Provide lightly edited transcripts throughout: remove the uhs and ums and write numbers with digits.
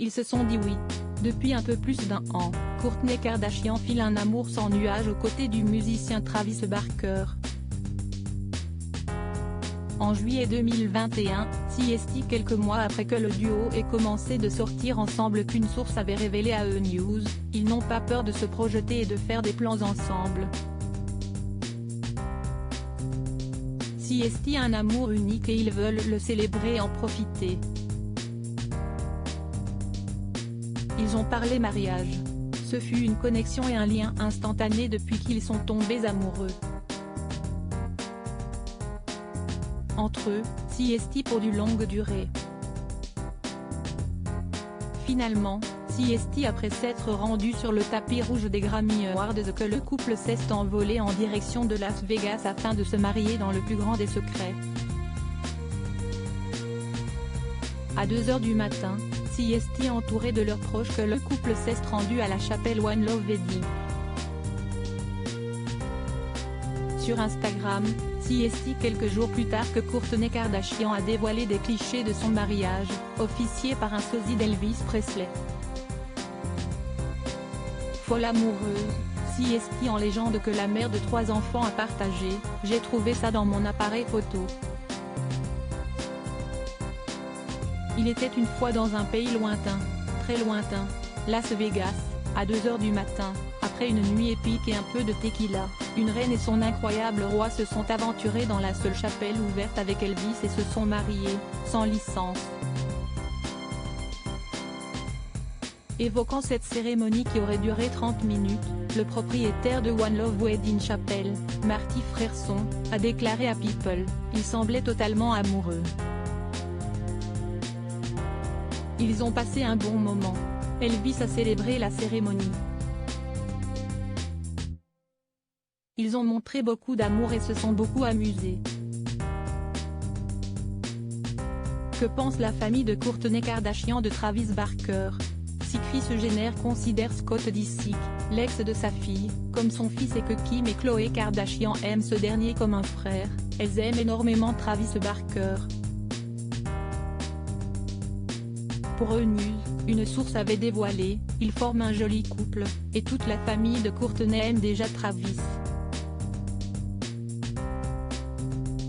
Ils se sont dit oui. Depuis un peu plus d'1 an, Kourtney Kardashian file un amour sans nuage aux côtés du musicien Travis Barker. En juillet 2021, CST quelques mois après que le duo ait commencé de sortir ensemble qu'une source avait révélé à E! News, ils n'ont pas peur de se projeter et de faire des plans ensemble. CST a un amour unique et ils veulent le célébrer et en profiter. Ils ont parlé mariage. Ce fut une connexion et un lien instantané depuis qu'ils sont tombés amoureux. Entre eux, CST pour du longue durée. Finalement, CST après s'être rendu sur le tapis rouge des Grammy Awards que le couple s'est envolé en direction de Las Vegas afin de se marier dans le plus grand des secrets. À 2h du matin, CST entouré de leurs proches que le couple s'est rendu à la chapelle One Love Wedding. Sur Instagram, CST quelques jours plus tard que Kourtney Kardashian a dévoilé des clichés de son mariage, officié par un sosie d'Elvis Presley. Folle amoureuse, CST en légende que la mère de 3 enfants a partagé, j'ai trouvé ça dans mon appareil photo. Il était une fois dans un pays lointain, très lointain, Las Vegas, à 2h du matin, après une nuit épique et un peu de tequila, une reine et son incroyable roi se sont aventurés dans la seule chapelle ouverte avec Elvis et se sont mariés, sans licence. Évoquant cette cérémonie qui aurait duré 30 minutes, le propriétaire de One Love Wedding Chapel, Marty Frerson, a déclaré à People, ils semblaient totalement amoureux. Ils ont passé un bon moment. Elvis a célébré la cérémonie. Ils ont montré beaucoup d'amour et se sont beaucoup amusés. Que pense la famille de Kourtney Kardashian de Travis Barker? Si Kris Jenner considère Scott Disick, l'ex de sa fille, comme son fils et que Kim et Khloé Kardashian aiment ce dernier comme un frère, elles aiment énormément Travis Barker. Pour E! News, une source avait dévoilé, ils forment un joli couple, et toute la famille de Kourtney aime déjà Travis.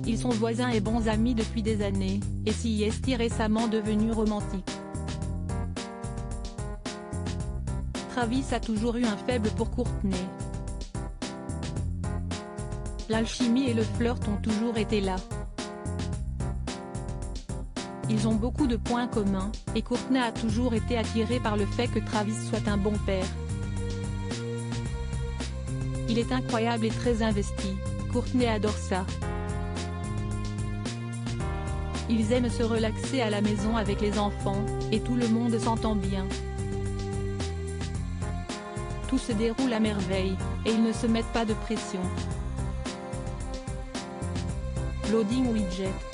Ils sont voisins et bons amis depuis des années, et CST récemment devenu romantique. Travis a toujours eu un faible pour Kourtney. L'alchimie et le flirt ont toujours été là. Ils ont beaucoup de points communs, et Kourtney a toujours été attirée par le fait que Travis soit un bon père. Il est incroyable et très investi, Kourtney adore ça. Ils aiment se relaxer à la maison avec les enfants, et tout le monde s'entend bien. Tout se déroule à merveille, et ils ne se mettent pas de pression. Loading widget.